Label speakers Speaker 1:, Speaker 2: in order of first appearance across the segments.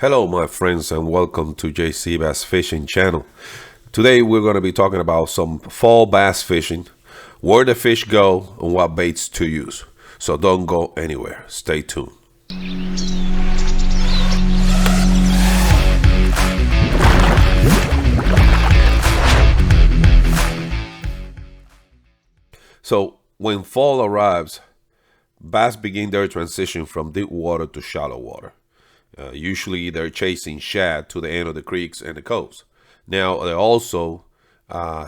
Speaker 1: Hello my friends and welcome to JC Bass Fishing channel. Today we're going to be talking about some fall bass fishing, where the fish go and what baits to use. So don't go anywhere. Stay tuned. So when fall arrives, bass begin their transition from deep water to shallow water. Usually they're chasing shad to the end of the creeks and the coves. Now they also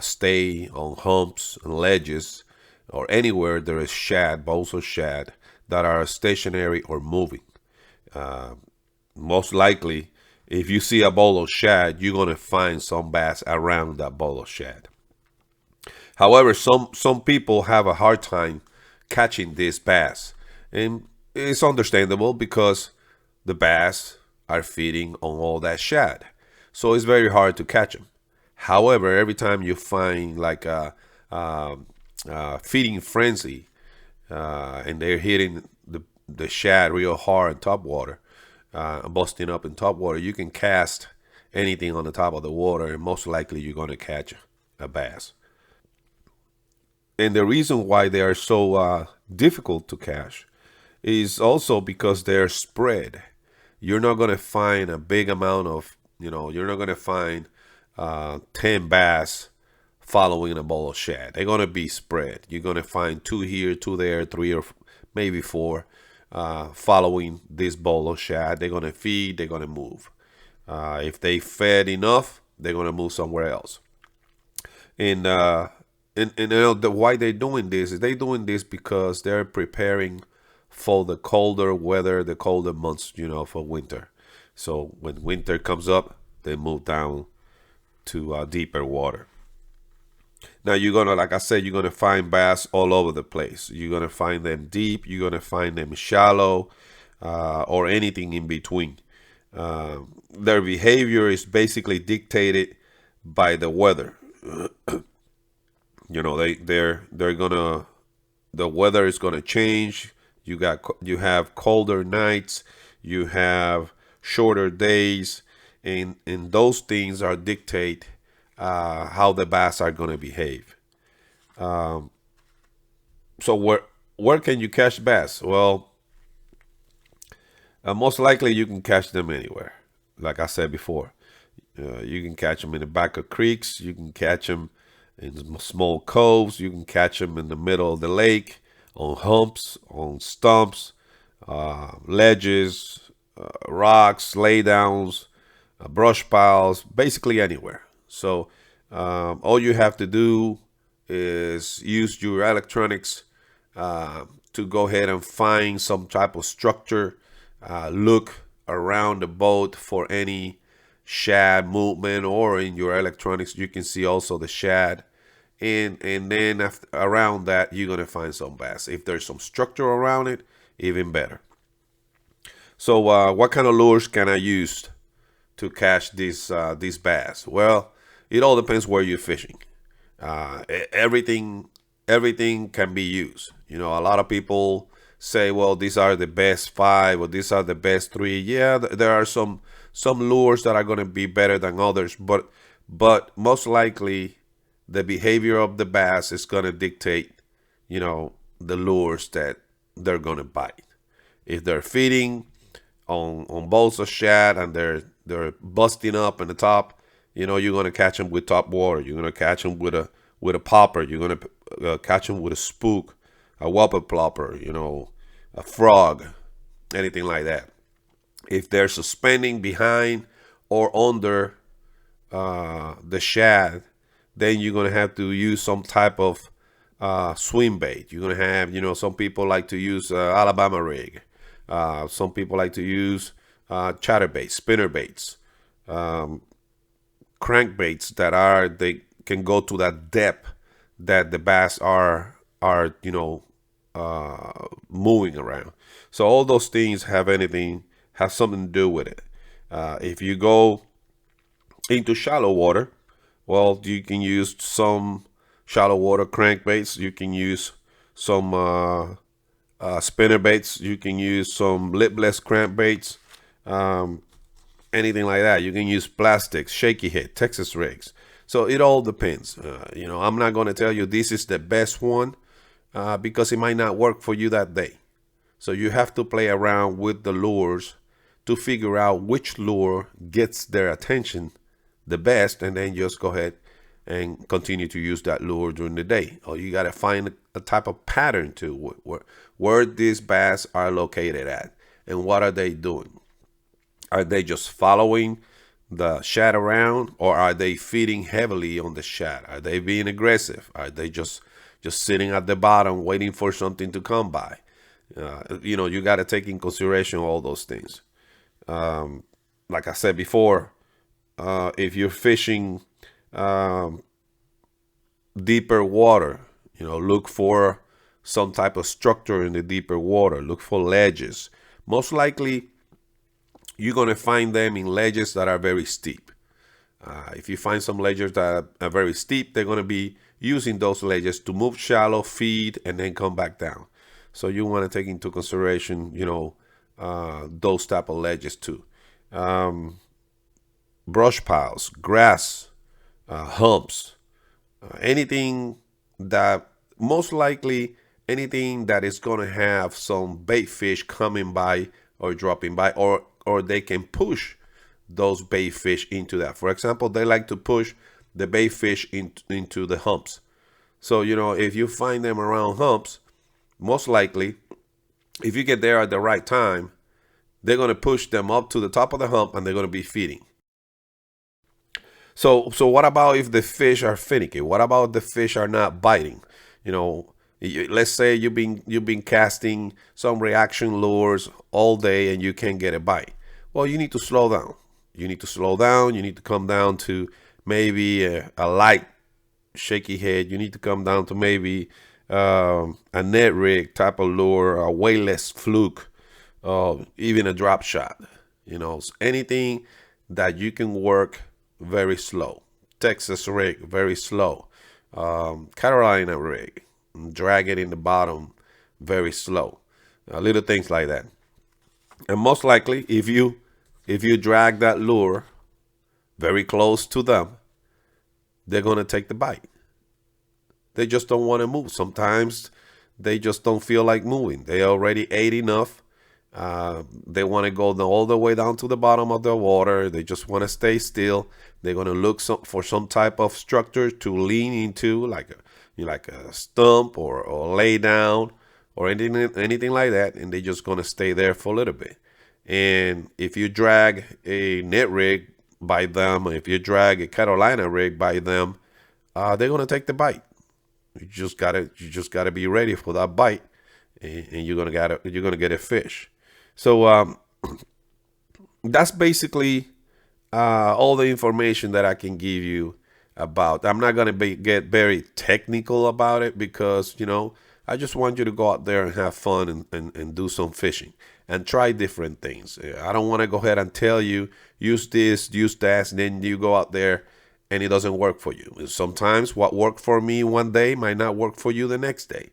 Speaker 1: stay on humps and ledges or anywhere there is shad, bowls of shad that are stationary or moving. Most likely, if you see a bowl of shad, you're gonna find some bass around that bowl of shad. However, some people have a hard time catching this bass, and it's understandable because the bass are feeding on all that shad, so it's very hard to catch them. However, every time you find like a feeding frenzy, and they're hitting the shad real hard in top water, busting up in top water, you can cast anything on the top of the water, and most likely you're going to catch a bass. And the reason why they are so difficult to catch is also because they're spread. You're not going to find a big amount of, you're not going to find 10 bass following a bowl of shad. They're going to be spread. You're going to find two here, two there, three or maybe four following this bowl of shad. They're going to feed, they're going to move. If they fed enough, they're going to move somewhere else. And why they're doing this is they're doing this because they're preparing for the colder weather, the colder months, for winter. So when winter comes up, they move down to deeper water. Now you're gonna, like I said, you're gonna find bass all over the place. You're gonna find them deep. You're gonna find them shallow, or anything in between. Their behavior is basically dictated by the weather. They're gonna, the weather is gonna change. You have colder nights, you have shorter days, and those things are dictate how the bass are gonna behave. So where can you catch bass? Well, most likely you can catch them anywhere. Like I said before, you can catch them in the back of creeks. You can catch them in small coves. You can catch them in the middle of the lake, on humps, on stumps, ledges, rocks, laydowns, brush piles, basically anywhere. So all you have to do is use your electronics to go ahead and find some type of structure. Look around the boat for any shad movement, or in your electronics you can see also the shad, and then around that you're gonna find some bass. If there's some structure around it, even better. So what kind of lures can I use to catch these bass? Well, it all depends where you're fishing. Everything can be used. A lot of people say, well, these are the best five or these are the best three. Yeah, there are some lures that are going to be better than others, but most likely the behavior of the bass is going to dictate, the lures that they're going to bite. If they're feeding on bowls of shad and they're busting up in the top, you're going to catch them with top water. You're going to catch them with a popper. You're going to catch them with a spook, a whopper plopper, a frog, anything like that. If they're suspending behind or under the shad, then you're going to have to use some type of swim bait. You're going to have, some people like to use Alabama rig. Some people like to use chatterbaits, spinner baits, crankbaits they can go to that depth that the bass are moving around. So all those things have something to do with it. If you go into shallow water, well, you can use some shallow water crankbaits. You can use some spinner baits. You can use some lipless crankbaits. anything like that. You can use plastics, shaky head, Texas rigs. So it all depends. I'm not going to tell you this is the best one because it might not work for you that day. So you have to play around with the lures to figure out which lure gets their attention the best, and then just go ahead and continue to use that lure during the day. Or you got to find a type of pattern to where these bass are located at and what are they doing. Are they just following the shad around, or are they feeding heavily on the shad? Are they being aggressive? Are they just sitting at the bottom waiting for something to come by? You got to take in consideration all those things. Like I said before, if you're fishing deeper water, look for some type of structure in the deeper water. Look for ledges. Most likely, you're going to find them in ledges that are very steep. If you find some ledges that are very steep, they're going to be using those ledges to move shallow, feed, and then come back down. So you want to take into consideration, those type of ledges too. Brush piles, grass, humps, anything that, most likely anything that is going to have some bait fish coming by or dropping by, or they can push those bait fish into that. For example, they like to push the bait fish into the humps. So, if you find them around humps, most likely, if you get there at the right time, they're going to push them up to the top of the hump and they're going to be feeding. So what about if the fish are finicky? What about the fish are not biting? Let's say you've been casting some reaction lures all day and you can't get a bite. Well, you need to slow down. You need to come down to maybe a light shaky head. You need to come down to maybe a net rig type of lure, a weightless fluke, even a drop shot. Anything that you can work very slow. Texas rig, very slow. Carolina rig, drag it in the bottom, very slow. Little things like that. And most likely, if you drag that lure very close to them, they're going to take the bite. They just don't want to move. Sometimes they just don't feel like moving. They already ate enough. They want to go all the way down to the bottom of the water. They just want to stay still. They're going to look for some type of structure to lean into, like a stump or lay down or anything like that. And they're just going to stay there for a little bit. And if you drag a net rig by them, if you drag a Carolina rig by them, they're going to take the bite. You just gotta be ready for that bite, and you're gonna get a fish. So that's basically all the information that I can give you about. I'm not gonna get very technical about it because I just want you to go out there and have fun and do some fishing and try different things. I don't want to go ahead and tell you use this, use that, and then you go out there and it doesn't work for you. Sometimes what worked for me one day might not work for you the next day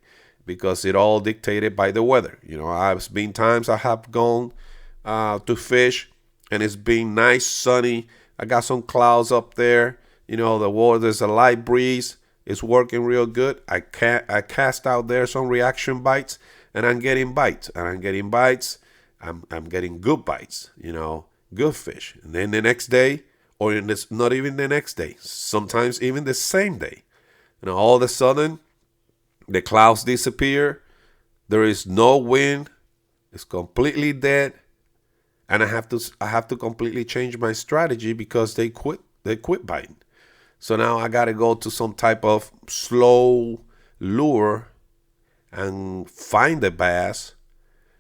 Speaker 1: because it all dictated by the weather. I've been times I have gone to fish and it's been nice, sunny. I got some clouds up there. The water, there's a light breeze. It's working real good. I cast out there some reaction bites and I'm getting bites. I'm getting good bites, good fish. And then the next day, or not even the next day, sometimes even the same day. All of a sudden, the clouds disappear. There is no wind. It's completely dead, and I have to completely change my strategy because they quit biting. So now I got to go to some type of slow lure and find the bass,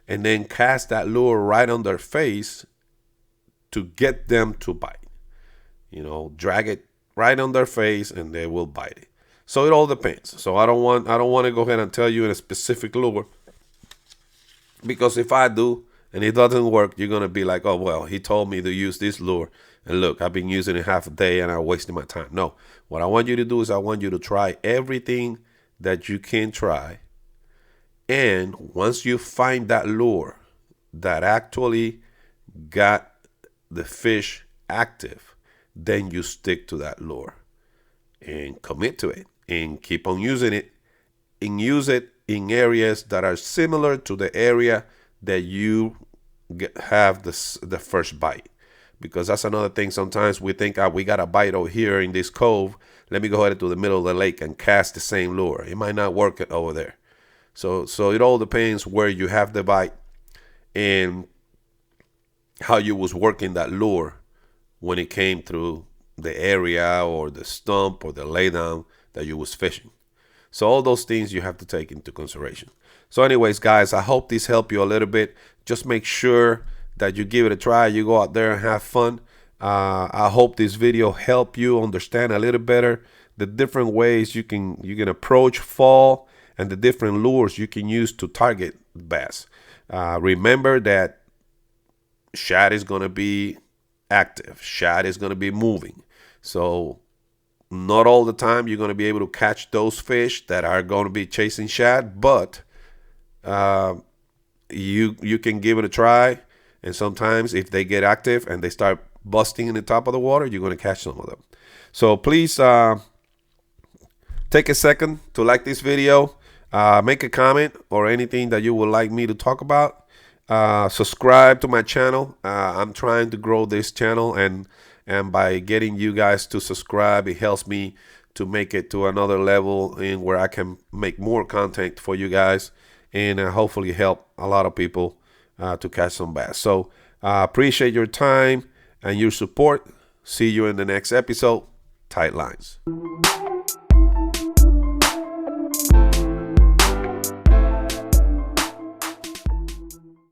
Speaker 1: and then cast that lure right on their face to get them to bite. Drag it right on their face and they will bite it. So it all depends. So I don't want to go ahead and tell you in a specific lure, because if I do and it doesn't work, you're going to be like, oh, well, he told me to use this lure and look, I've been using it half a day and I'm wasting my time. No, what I want you to do is I want you to try everything that you can try. And once you find that lure that actually got the fish active, then you stick to that lure and commit to it and keep on using it, and use it in areas that are similar to the area that you have the first bite. Because that's another thing. Sometimes we think, we got a bite over here in this cove, let me go ahead to the middle of the lake and cast the same lure. It might not work over there. So it all depends where you have the bite and how you was working that lure when it came through the area or the stump or the laydown that you was fishing. So all those things you have to take into consideration. So anyways, guys, I hope this helped you a little bit. Just make sure that you give it a try. You go out there and have fun. I hope this video helped you understand a little better the different ways you can approach fall and the different lures you can use to target bass. Remember that shad is going to be active. Shad is going to be moving. So not all the time you're going to be able to catch those fish that are going to be chasing shad, but you can give it a try. And sometimes if they get active and they start busting in the top of the water, you're going to catch some of them. So please take a second to like this video, make a comment or anything that you would like me to talk about. Subscribe to my channel. I'm trying to grow this channel, and by getting you guys to subscribe, it helps me to make it to another level in where I can make more content for you guys and hopefully help a lot of people to catch some bass. So appreciate your time and your support. See you in the next episode. Tight lines.